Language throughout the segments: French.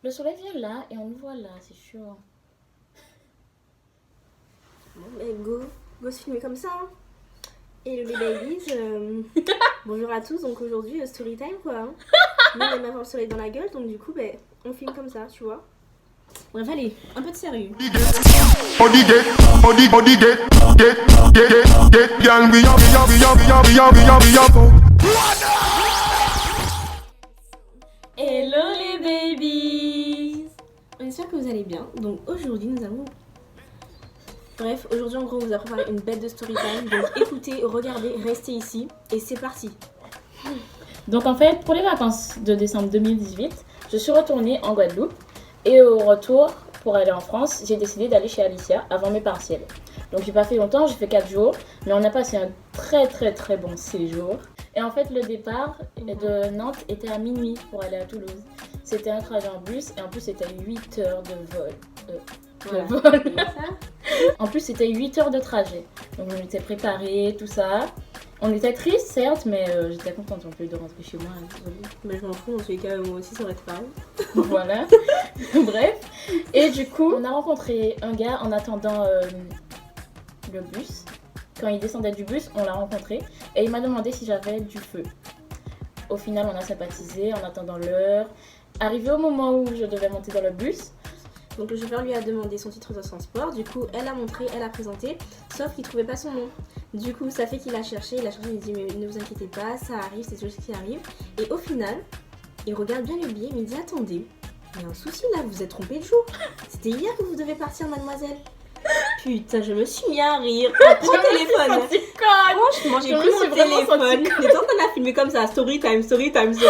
Le soleil vient là et on nous voit là, c'est chaud. Bon, mais go se filmer comme ça. Hein. Et les babies, bonjour à tous. Donc aujourd'hui, story time quoi. Hein. Nous, on aime avoir le soleil dans la gueule, donc du coup, on filme comme ça, tu vois. Bref, allez, un peu de sérieux. Hello les babies! On espère que vous allez bien. Donc aujourd'hui, nous avons... Bref, aujourd'hui, en gros, on vous a préparé une bête de story time. Donc écoutez, regardez, restez ici. Et c'est parti. Donc en fait, pour les vacances de décembre 2018, je suis retournée en Guadeloupe. Et au retour, pour aller en France, j'ai décidé d'aller chez Alicia avant mes partiels. Donc j'ai pas fait longtemps, j'ai fait 4 jours. Mais on a passé un très bon séjour. Et en fait, le départ de Nantes était à minuit pour aller à Toulouse. C'était un trajet en bus et en plus, c'était 8 heures de vol. En plus, c'était 8 heures de trajet. Donc, on était préparés, tout ça. On était tristes, certes, mais j'étais contente en plus de rentrer chez moi. Mais je m'en fous, dans tous les cas, moi aussi, ça aurait été pareil. Voilà. Bref. Et du coup, on a rencontré un gars en attendant le bus. Quand il descendait du bus, on l'a rencontré. Et il m'a demandé si j'avais du feu. Au final, on a sympathisé en attendant l'heure. Arrivé au moment où je devais monter dans le bus, donc le chauffeur lui a demandé son titre de transport, du coup elle a montré, elle a présenté, sauf qu'il trouvait pas son nom. Du coup ça fait qu'il a cherché, il a dit mais ne vous inquiétez pas, ça arrive, c'est tout ce qui arrive. Et au final, il regarde bien le billet, mais il dit attendez, il y a un souci là, vous vous êtes trompé de jour. C'était hier que vous devez partir mademoiselle. Putain, je me suis mis à rire. Mon téléphone. Franchement, j'ai pris mon téléphone. Les temps qu'on a filmé comme ça, story time. Elle me fait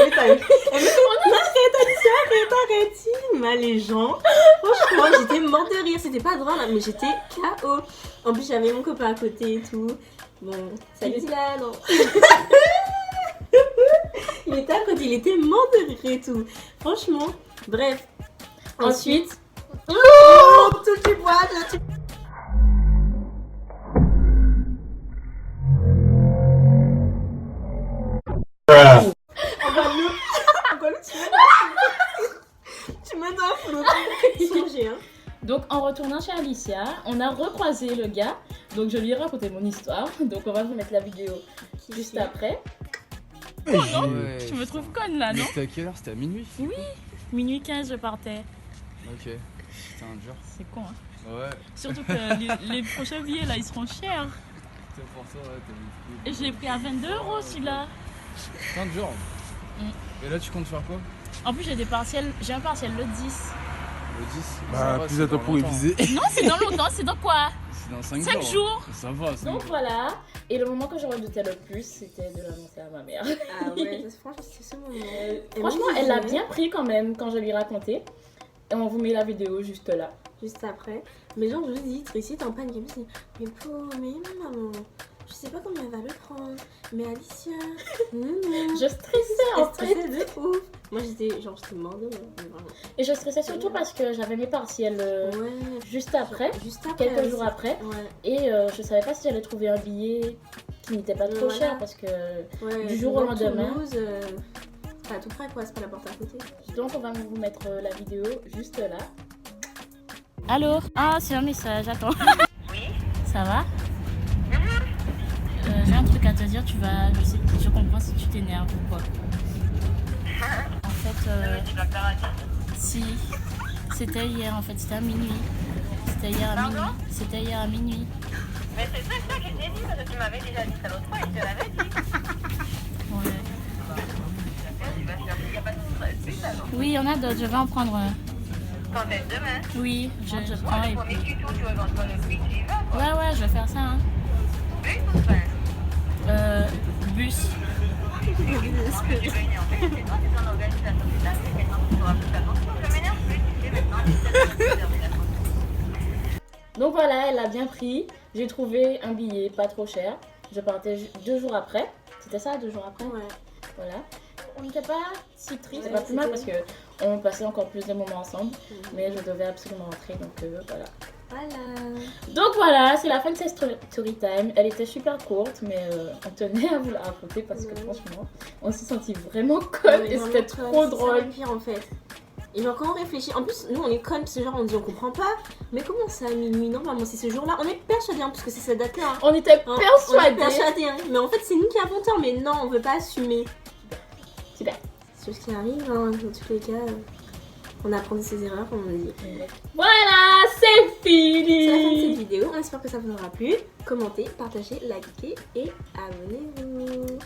arrête, mais les gens. Franchement, j'étais morte de rire. C'était pas drôle, mais j'étais KO. En plus, j'avais mon copain à côté et tout. Bon, salut Dylan. Il était à côté, il était mort de rire et tout. Franchement, bref. Ensuite. Oh, tout tu bois, tu. Tu me donnes flou. Donc en retournant chez Alicia, on a recroisé le gars. Donc je lui ai raconté mon histoire. Donc on va vous mettre la vidéo juste après. Oh non, ouais, tu me trouves conne là, non? C'était à quelle heure? C'était à minuit? Oui, minuit 15 je partais. Ok, c'était un dur. C'est con hein. Ouais. Surtout que les prochains billets là ils seront chers. C'est pour ça, ouais, t'as vu. Et je l'ai pris à 22 € celui-là. 15 jours. Et là tu comptes faire quoi? En plus j'ai un partiel le 10. Le 10? Bah, plus à toi pour réviser. Non, c'est dans longtemps, c'est dans quoi? C'est dans 5 5 jours. Ça va, ça Donc voilà. Et le moment que je redoutais le plus, c'était de l'annoncer à ma mère. Ah ouais, franchement, c'était ce moment. Franchement, elle l'a bien pris quand même quand je lui ai raconté. Et on vous met la vidéo juste là. Juste après. Mais genre, je vous dis, Tracy était en panique. Elle me dit, mais pauvre, mais maman, je sais pas comment elle va le prendre. Mais Alicia, Je stressais en fait. de ouf. Moi, j'étais mort de rire. Et je stressais surtout parce que j'avais mes partiels juste après, quelques jours après. Ouais. Et je savais pas si j'allais trouver un billet qui n'était pas trop cher parce que du jour au lendemain. Toulouse, c'est pas tout près quoi, c'est pas la porte à côté. Donc on va vous mettre la vidéo juste là. Allô? Ah, c'est un message, attends. Oui. Ça va? J'ai un truc à te dire, je comprends si tu t'énerves ou quoi. En fait, Tu vas faire un si, c'était hier en fait, c'était à minuit. C'était hier à minuit. Mais c'est ça que je t'ai dit, parce que tu m'avais déjà dit ça l'autre fois et je te l'avais dit. Ouais. Il n'y a pas de stress, alors. Oui, il y en a d'autres, je vais en prendre un. Quand est-ce demain? Oui, je prends et Le premier puis... tuto, tu vas vendre le prix, tu y vas. Ouais, je vais faire ça. Hein. Bus ou train? Bus. Tu veux venir en fait, c'est toi, c'est ton organisation. C'est là, c'est maintenant que tu auras plus attention. Je m'énerve plus, tu sais, maintenant, c'est l'organisation. Donc voilà, elle a bien pris. J'ai trouvé un billet pas trop cher. Je partais 2 jours après. C'était ça, 2 jours après? Ouais. Voilà. On n'était pas si triste, c'est pas plus mal parce qu'on passait encore plus de moments ensemble. Mais je devais absolument rentrer, donc voilà. Voilà. Donc voilà, c'est la fin de cette story time. Elle était super courte, mais on tenait à vous la raconter parce que franchement, on s'est senti vraiment conne et c'était trop drôle. C'est pire en fait. Et genre quand on réfléchit, en plus nous on est connes parce que genre on dit on comprend pas. Mais comment ça à minuit? Normalement c'est ce jour-là. On est persuadés hein, parce que c'est cette date-là. Hein. On était On est persuadés. persuadés hein. Mais en fait c'est nous qui avons tort. Mais non, on veut pas assumer. Super. C'est ce qui arrive hein, dans tous les cas. On apprend de ses erreurs comme on dit. Voilà, c'est C'est la fin de cette fini. vidéo. On espère que ça vous aura plu. Commentez, partagez, likez et abonnez-vous.